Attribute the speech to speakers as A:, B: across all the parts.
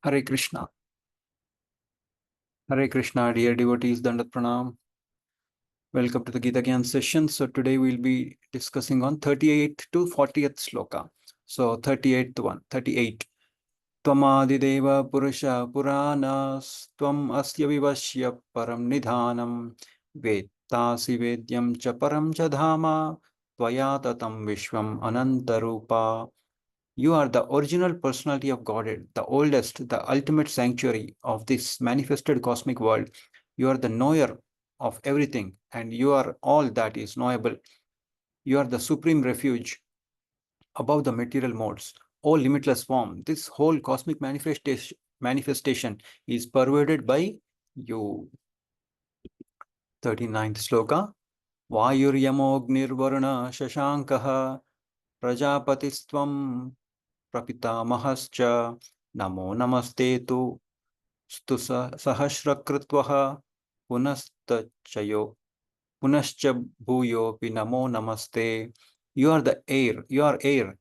A: Hare Krishna. Hare Krishna, dear devotees, Dandat Pranam. Welcome to the Gita Gyan session. So today we'll be discussing on 38th to 40th sloka. So 38th one, 38. Tvamadideva Purusha Puranas Tvam Asya Vivashya Param Nidhanam Vettasi Vedyam Cha Param Cha Dhama Tvaya Tatam Vishwam Anantarupa. You are the original personality of Godhead, the oldest, the ultimate sanctuary of this manifested cosmic world. You are the knower of everything, and you are all that is knowable. You are the supreme refuge above the material modes. O limitless form, this whole cosmic manifestation is pervaded by you. 39th sloka. Vayuryamogniर्varuna shashankaha prajapatistvam प्रपितामहश्च नमो नमस्ते तु स्तु सहस्रकृत्वः पुनश्च भूयोऽपि नमो नमस्ते. You are the air,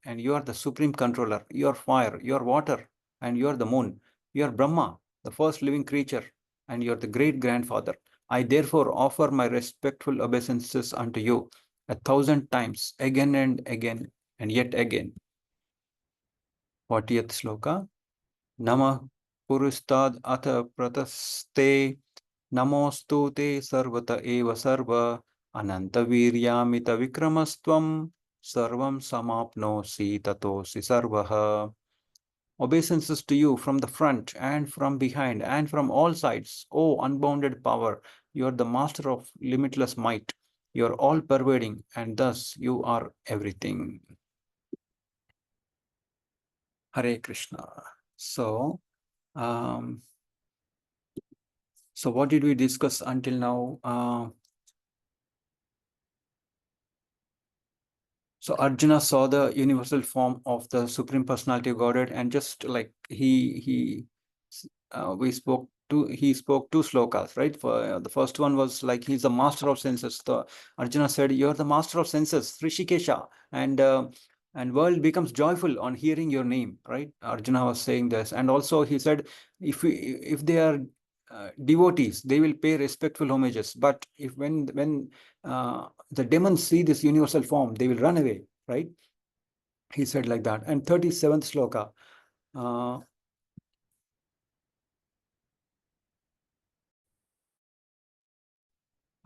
A: and you are the supreme controller. You are fire, you are water, and you are the moon. You are Brahma, the first living creature, and you are the great grandfather. I therefore offer my respectful obeisances unto you 1,000 times, again and again, and yet again. 40th sloka. Namah Purustad Atha Prataste Namostu Te Sarvata Eva Sarva Ananta Viryamita Vikramastvam Sarvam Samapnosi Tatosi Sarvaha. Obeisances to you from the front and from behind and from all sides. O unbounded power, you are the master of limitless might. You are all pervading, and thus you are everything. Hare Krishna. So what did we discuss until now? So Arjuna saw the universal form of the Supreme Personality of Godhead, and just like he spoke two slokas, right? For the first one was like he's the master of senses. Arjuna said, "You're the master of senses, Rishikesha," and world becomes joyful on hearing your name, right? Arjuna was saying this, and also he said, if they are devotees, they will pay respectful homages. But if when the demons see this universal form, they will run away, right? He said like that. And 37th sloka.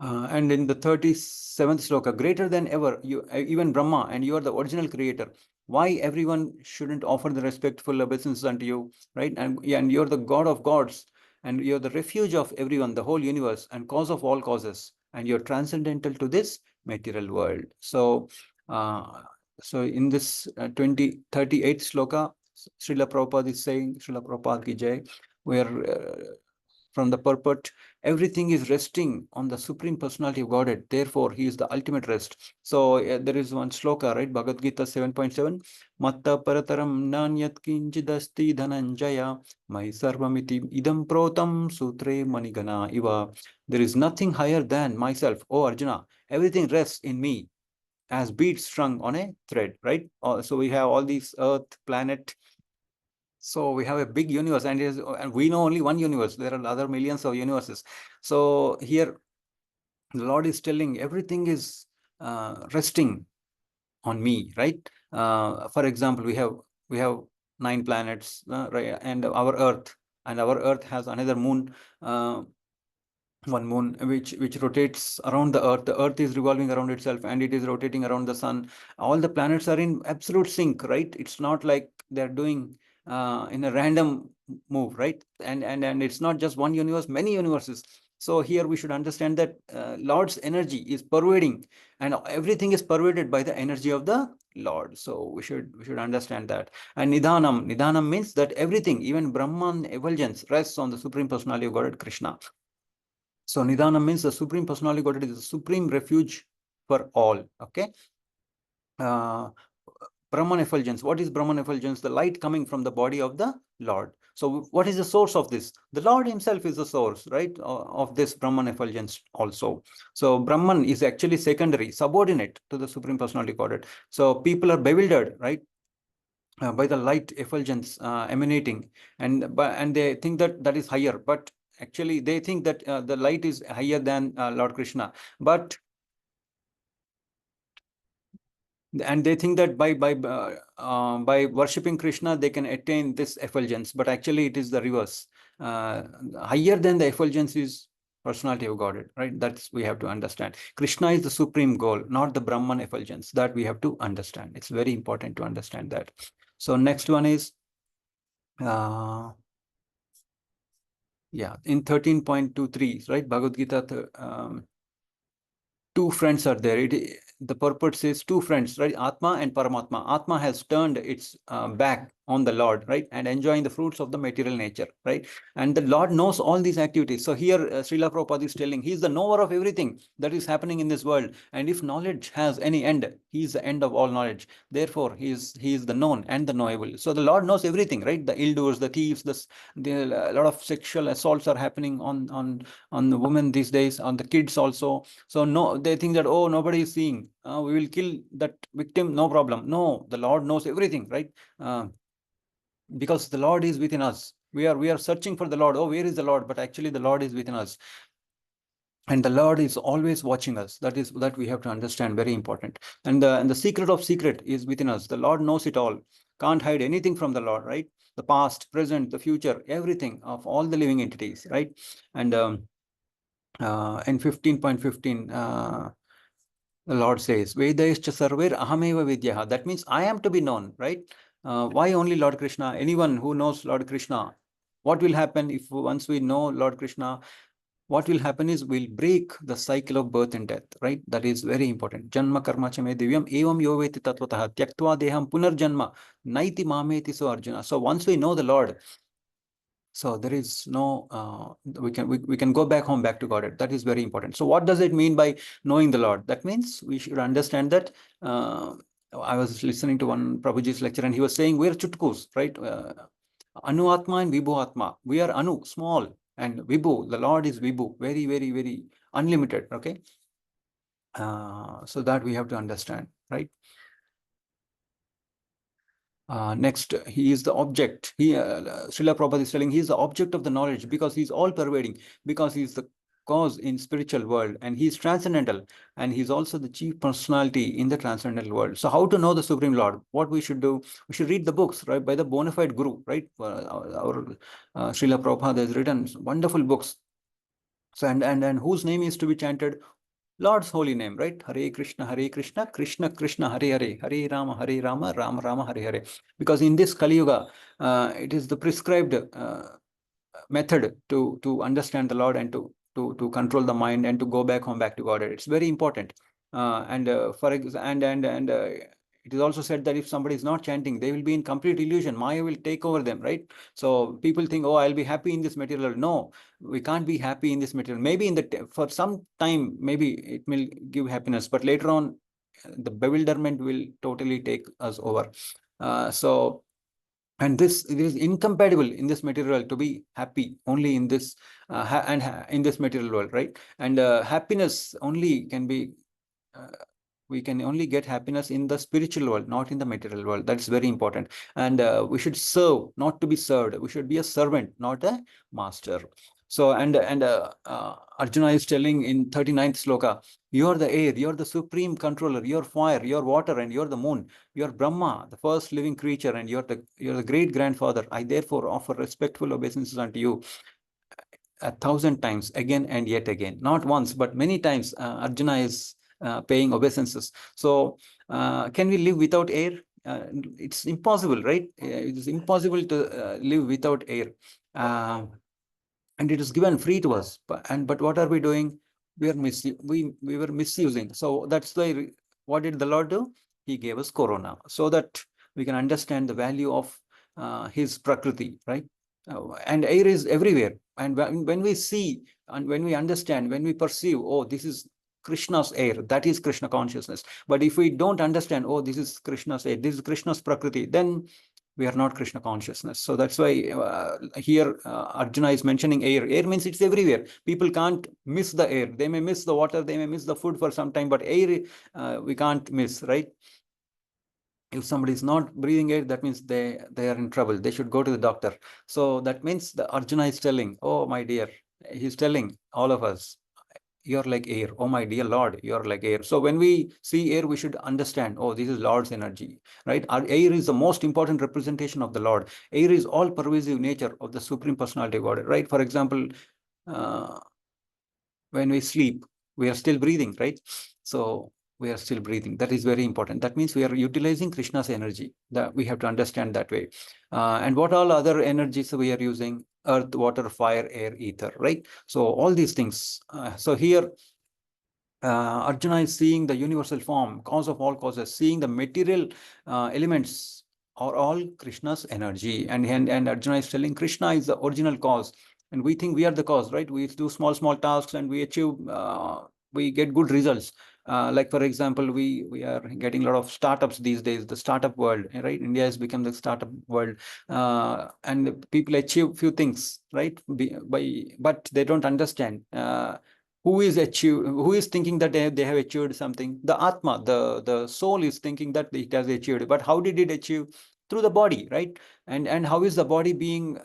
A: And in the 37th sloka, greater than ever, you even Brahma, and you are the original creator. Why everyone shouldn't offer the respectful obeisance unto you, right? And you're the God of gods, and you're the refuge of everyone, the whole universe, and cause of all causes, and you're transcendental to this material world. So, in this 38th sloka, Srila Prabhupada is saying, Srila Prabhupada ki jai, where from the purport, everything is resting on the Supreme Personality of Godhead. Therefore, He is the ultimate rest. So there is one sloka, right? Bhagavad-gītā 7.7. Matta parataram nanyat kinchidasti dhananjaya mai sarvamiti idam protam sutre manigana iva. There is nothing higher than myself, O Arjuna. Everything rests in me as beads strung on a thread, right? So we have all these earth, planet. So we have a big universe, and we know only one universe. There are other millions of universes. So here, the Lord is telling everything is resting on me, right? For example, we have 9 planets, right, and our Earth, has another moon. One moon which rotates around the Earth. The Earth is revolving around itself, and it is rotating around the sun. All the planets are in absolute sync, right? It's not like they're doing in a random move, right? And it's not just one universe, many universes. So here we should understand that Lord's energy is pervading, and everything is pervaded by the energy of the Lord. So we should understand that. And Nidhanam means that everything, even Brahman effulgence, rests on the Supreme Personality of Godhead, Krishna. So Nidhanam means the Supreme Personality of Godhead is the supreme refuge for all. Okay. Brahman effulgence. What is Brahman effulgence? The light coming from the body of the Lord. So what is the source of this? The Lord himself is the source, right, of this Brahman effulgence also. So Brahman is actually secondary, subordinate to the Supreme Personality of Godhead. So people are bewildered, right? by the light effulgence emanating, and they think that that is higher, but actually they think that the light is higher than Lord Krishna, but and they think that by worshipping Krishna they can attain this effulgence, but actually it is the reverse. Higher than the effulgence is personality of Godhead, right? That's we have to understand. Krishna is the supreme goal, not the Brahman effulgence. That we have to understand. It's very important to understand that. So next one is yeah, in 13.23, right? Bhagavad-gītā, two friends are there. The purport says two friends, right? Atma and Paramatma. Atma has turned its back on the Lord, right? And enjoying the fruits of the material nature, right? And the Lord knows all these activities. So here Srila Prabhupada is telling, he is the knower of everything that is happening in this world. And if knowledge has any end, he is the end of all knowledge. Therefore, he is the known and the knowable. So the Lord knows everything, right? The ill-doers, the thieves, a lot of sexual assaults are happening on the women these days, on the kids also. So no, they think that, oh, nobody is seeing. We will kill that victim, no problem. No, the Lord knows everything, right? Because the Lord is within us. We are searching for the Lord. Oh, where is the Lord? But actually the Lord is within us. And the Lord is always watching us. That we have to understand, very important. And the secret of secret is within us. The Lord knows it all. Can't hide anything from the Lord, right? The past, present, the future, everything of all the living entities, right? And in 15.15, the Lord says, Vedaischa sarver ahameva vidyaha. That means I am to be known, right? Why only Lord Krishna? Anyone who knows Lord Krishna, what will happen if once we know Lord Krishna, what will happen is we'll break the cycle of birth and death, right? That is very important. Janma karma chame divyam evam yoveti tatvataha tyaktva deham punarjanma naiti mameti so Arjuna. So once we know the Lord, so there is no, we can go back home, back to Godhead. That is very important. So what does it mean by knowing the Lord? That means we should understand that, I was listening to one Prabhuji's lecture and he was saying we're chutkus, right? Anu Atma and Vibhu Atma. We are Anu, small, and Vibhu, the Lord is Vibhu, very, very, very unlimited, okay? So that we have to understand, right? Next, he is the object. Srila Prabhupada is telling he is the object of the knowledge because he's all pervading, because he's the cause in spiritual world, and he's transcendental, and he's also the chief personality in the transcendental world. So how to know the Supreme Lord? What we should do? We should read the books, right, by the bona fide guru, right? Our Srila Prabhupada has written wonderful books. So and whose name is to be chanted? Lord's holy name, right? Hare Krishna, Krishna Krishna, Hare Hare, Hare Rama, Rama Rama, Hare Hare. Because in this Kali Yuga, it is the prescribed method to understand the Lord and to control the mind and to go back home, back to God. It's very important. It is also said that if somebody is not chanting, they will be in complete illusion. Maya will take over them, right? So people think, oh, I'll be happy in this material. No, we can't be happy in this material. Maybe for some time, maybe it will give happiness, but later on, the bewilderment will totally take us over. And it is incompatible in this material to be happy only in this in this material world, right? And happiness only can be we can only get happiness in the spiritual world, not in the material world. That's very important. And we should serve, not to be served. We should be a servant, not a master. So, Arjuna is telling in 39th sloka, you are the air, you are the supreme controller, you are fire, you are water, and you are the moon. You are Brahma, the first living creature, and you are the great grandfather. I therefore offer respectful obeisances unto you 1,000 times, again and yet again. Not once, but many times Arjuna is paying obeisances. So can we live without air? It's impossible, right? It is impossible to live without air. And it is given free to us. But what are we doing? We were misusing. So that's why, what did the Lord do? He gave us Corona so that we can understand the value of his Prakriti, right? And air is everywhere. And when we see and when we understand, when we perceive, oh, this is Krishna's air, that is Krishna consciousness. But if we don't understand, oh, this is Krishna's air, this is Krishna's Prakriti, then we are not Krishna consciousness. So that's why here Arjuna is mentioning air. Air means it's everywhere. People can't miss the air. They may miss the water, they may miss the food for some time, but air we can't miss, right? If somebody is not breathing air, that means they are in trouble. They should go to the doctor. So that means the Arjuna is telling, oh my dear, he's telling all of us, you're like air. Oh my dear Lord, you're like air. So when we see air, we should understand, oh, this is Lord's energy, right? Our air is the most important representation of the Lord. Air is all pervasive nature of the Supreme Personality of God, right? For example, uh, when we sleep, we are still breathing, right? So we are still breathing. That is very important. That means we are utilizing Krishna's energy. That we have to understand that way. And what all other energies we are using? Earth, water, fire, air, ether, right? So all these things. So here, Arjuna is seeing the universal form, cause of all causes, seeing the material elements are all Krishna's energy. And Arjuna is telling Krishna is the original cause. And we think we are the cause, right? We do small tasks and we achieve, we get good results. Like, for example, we are getting a lot of startups these days, the startup world, right? India has become the startup world. And people achieve few things, right? But they don't understand. Who is thinking that they have achieved something? The Atma, the soul is thinking that it has achieved. But how did it achieve? Through the body, right? And how is the body being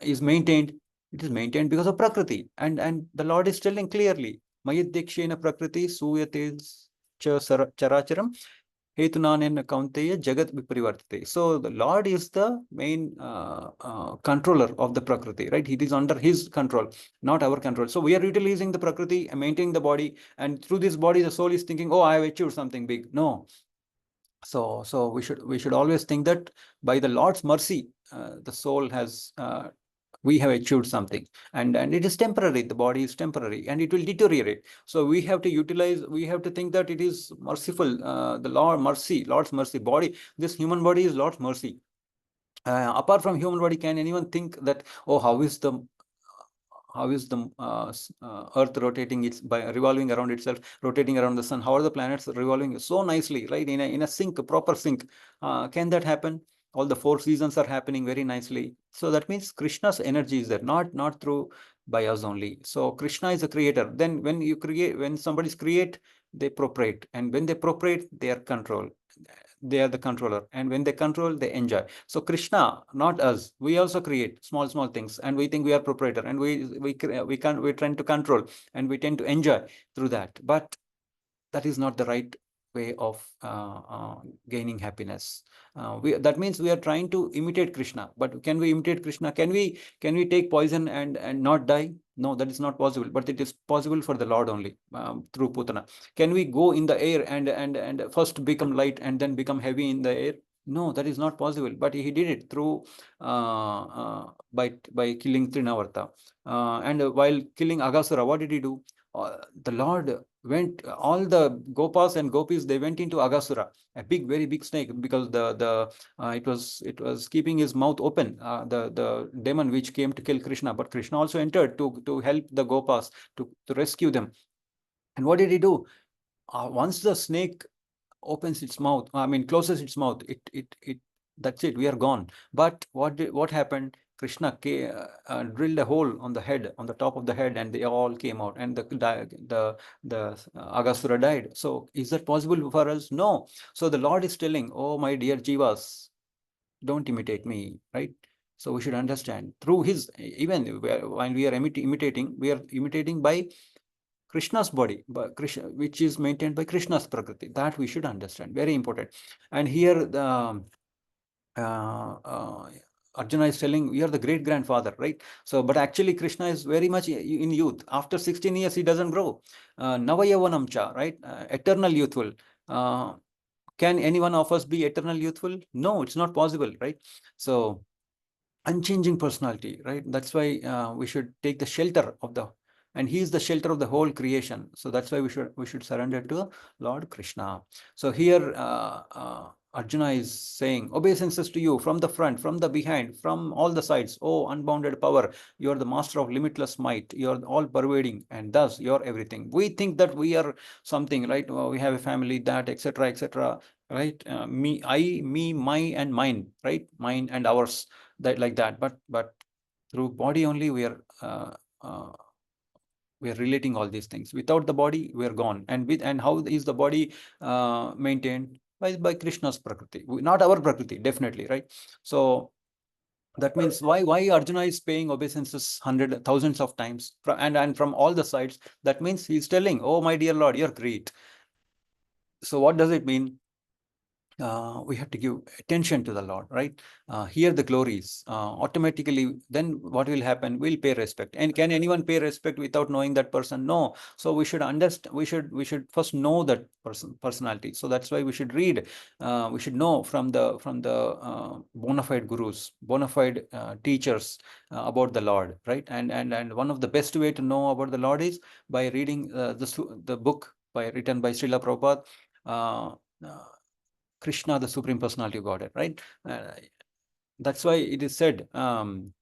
A: is maintained? It is maintained because of Prakriti. And the Lord is telling clearly, Mayadhyakshena Prakriti Suyate Characharam Hetunanena Kaunteya Jagat Viparivartate. So the Lord is the main controller of the Prakriti, right? It is under his control, not our control. So we are utilizing the Prakriti and maintaining the body. And through this body, the soul is thinking, oh, I have achieved something big. No. So we should always think that by the Lord's mercy, the soul has we have achieved something, and it is temporary. The body is temporary and it will deteriorate. So we have to utilize, we have to think that it is merciful, the Lord's mercy. Body, this human body is Lord's mercy. Apart from human body, can anyone think that, oh, how is the earth rotating, it's by revolving around itself, rotating around the sun? How are the planets revolving so nicely, right? In a sync, proper sync. Can that happen? All the four seasons are happening very nicely. So that means Krishna's energy is there, not through by us only. So Krishna is a creator. Then when somebody's create, they proprieate, and when they proprieate, they are control. They are the controller, and when they control, they enjoy. So Krishna, not us, we also create small things, and we think we are proprietor, and we're trying to control, and we tend to enjoy through that. But that is not the right way of gaining happiness. That means we are trying to imitate Krishna. But can we imitate Krishna? Can we take poison and not die? No, that is not possible. But it is possible for the Lord only, through Putana. Can we go in the air and first become light and then become heavy in the air? No, that is not possible. But he did it through by killing Trinavarta. And while killing Aghasura, what did he do? The Lord went, all the Gopas and Gopis, they went into Aghasura, a very big snake, because it was keeping his mouth open, the demon which came to kill Krishna. But Krishna also entered to help the Gopas, to rescue them. And what did he do? Once the snake opens its mouth, closes its mouth, it that's it, we are gone. But what happened? Krishna drilled a hole on the head, on the top of the head, and they all came out, and the Aghasura died. So is that possible for us? No. So the Lord is telling, oh my dear jivas, don't imitate me, right? So we should understand through his, even when we are imitating, we are imitating by Krishna's body, but Krishna, which is maintained by Krishna's Prakriti. That we should understand. Very important. And here the Arjuna is telling, you are the great grandfather, right? So, but actually Krishna is very much in youth. After 16 years, he doesn't grow. Navayavanam cha, right? Eternal youthful. Can anyone of us be eternal youthful? No, it's not possible, right? So, unchanging personality, right? That's why we should take the shelter of and he is the shelter of the whole creation. So that's why we should surrender to Lord Krishna. So here Arjuna is saying, obeisances to you from the front, from the behind, from all the sides. Oh, unbounded power, you are the master of limitless might. You are all pervading, and thus you are everything. We think that we are something, right? We have a family, that, etc., right? Me, my, and mine, right? Mine and ours, that, like that. But through body only we are relating all these things. Without the body, we are gone. And how is the body maintained? By Krishna's Prakriti, not our Prakriti, definitely, right? So that means why Arjuna is paying obeisances hundred thousands of times and from all the sides. That means he's telling, oh my dear Lord, you're great. So what does it mean? We have to give attention to the Lord, right? Hear the glories. Automatically, then what will happen? We'll pay respect. And can anyone pay respect without knowing that person? No. So we should understand. We should first know that personality. So that's why we should read. We should know from the bona fide gurus, bona fide teachers about the Lord, right? And one of the best way to know about the Lord is by reading the book written by Srila Prabhupada. Krishna, the Supreme Personality of Godhead, right? That's why it is said, Janma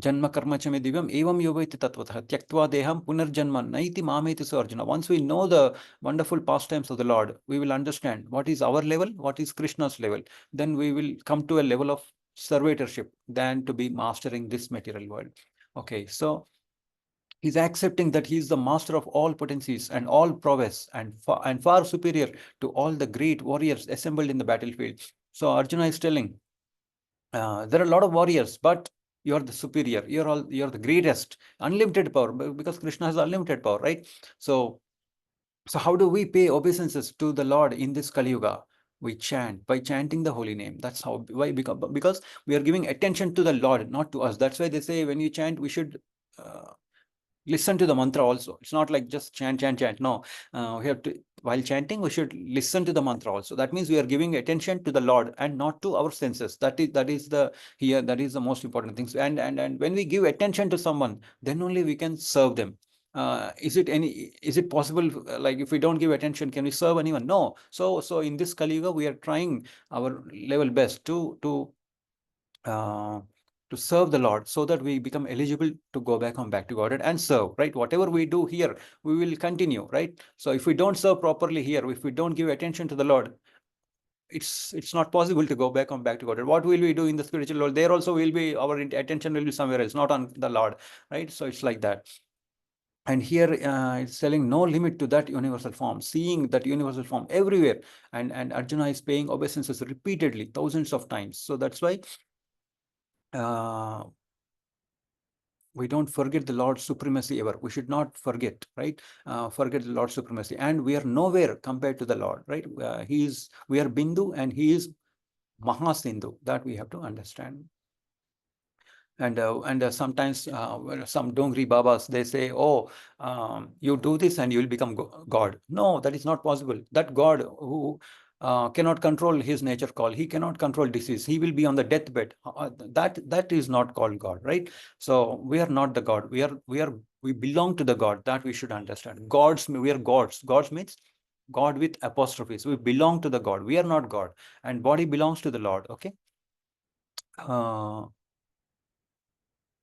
A: karma chame divyam evam yovaiti tatvatah tyaktva deham punarjanma naiti mameti. So Arjuna, once we know the wonderful pastimes of the Lord, we will understand what is our level, what is Krishna's level. Then we will come to a level of servitorship than to be mastering this material world. Okay, so he's accepting that he is the master of all potencies and all prowess and far superior to all the great warriors assembled in the battlefield. So Arjuna is telling, there are a lot of warriors, but you're the superior. You're the greatest. Unlimited power, because Krishna has unlimited power, right? So how do we pay obeisances to the Lord in this Kali Yuga? We chant by chanting the holy name. That's how. Why? Because we are giving attention to the Lord, not to us. That's why they say when you chant, we should listen to the mantra also. It's not like just chant. No, we have to, while chanting, we should listen to the mantra also. That means we are giving attention to the Lord and not to our senses. That is the most important thing. And when we give attention to someone, then only we can serve them. Is it possible, like if we don't give attention, can we serve anyone? No. So in this Kali Yuga, we are trying our level best to serve the Lord, so that we become eligible to go back to Godhead and serve, right? Whatever we do here, we will continue, right? So if we don't serve properly here, if we don't give attention to the Lord, it's not possible to go back to Godhead. What will we do in the spiritual world? There also will be, our attention will be somewhere else, not on the Lord, right? So it's like that. And here it's telling no limit to that universal form, seeing that universal form everywhere. And Arjuna is paying obeisances repeatedly, thousands of times. So that's why we don't forget the Lord's supremacy ever. We should not forget, right? Forget the Lord's supremacy. And we are nowhere compared to the Lord, right? We are Bindu and he is Mahasindhu. That we have to understand. And sometimes some Dongri Babas, they say, oh, you do this and you will become God. No, that is not possible. That God who cannot control his nature call, he cannot control disease, he will be on the deathbed. That is not called God, right? So we are not the God. We belong to the God. That we should understand. We are gods. Gods means God with apostrophes. We belong to the God. We are not God. And body belongs to the Lord. Okay.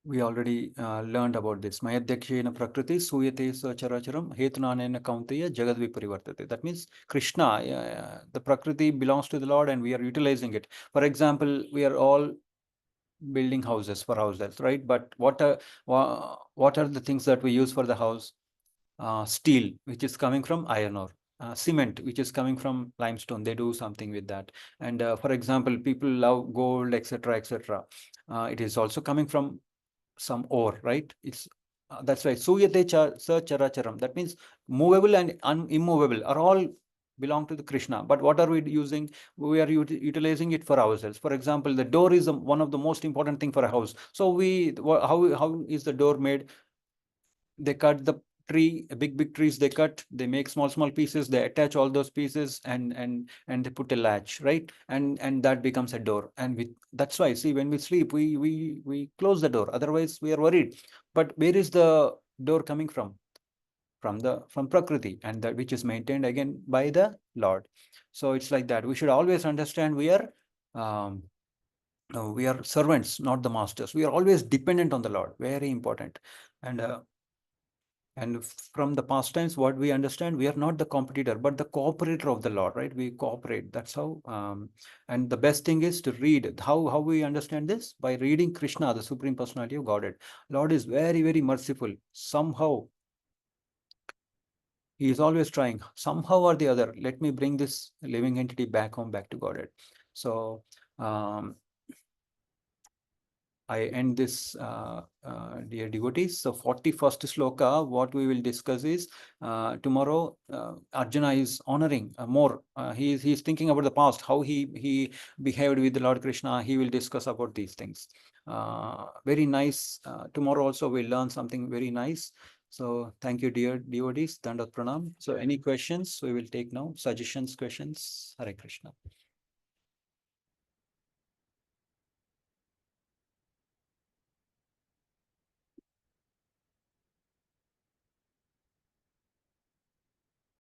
A: We already learned about this. Mayadhyakshena prakriti suyate sacharacharam hetunanena kaunteya jagad viparivartate. That means Krishna, the prakriti belongs to the Lord and we are utilizing it. For example, we are all building houses for ourselves, right? But what are the things that we use for the house? Steel, which is coming from iron ore. Cement, which is coming from limestone. They do something with that. And for example, people love gold, etc., etc. It is also coming from some ore, right? It's that's right. Suyate characharam. That means movable and immovable are all belong to the Krishna. But what are we using? We are utilizing it for ourselves. For example, the door is one of the most important thing for a house. So how is the door made? They cut the tree, big trees they cut, they make small pieces, they attach all those pieces and they put a latch, right? And that becomes a door. And that's why, see, when we sleep, we close the door, otherwise we are worried. But where is the door coming from? From Prakriti, and that which is maintained again by the Lord. So it's like that. We should always understand we are servants, not the masters. We are always dependent on the Lord. Very important. And from the past times, what we understand, we are not the competitor, but the cooperator of the Lord, right? We cooperate. That's how. And the best thing is to read. How we understand this? By reading Krishna, the Supreme Personality of Godhead. Lord is very, very merciful. Somehow, He is always trying somehow or the other. Let me bring this living entity back home, back to Godhead. So I end this, dear devotees. So 41st sloka, what we will discuss is tomorrow. Arjuna is honoring more. He is thinking about the past, how he behaved with the Lord Krishna. He will discuss about these things. Very nice. Tomorrow also we'll learn something very nice. So thank you, dear devotees. Dandat pranam. So any questions we will take now? Suggestions, questions. Hare Krishna.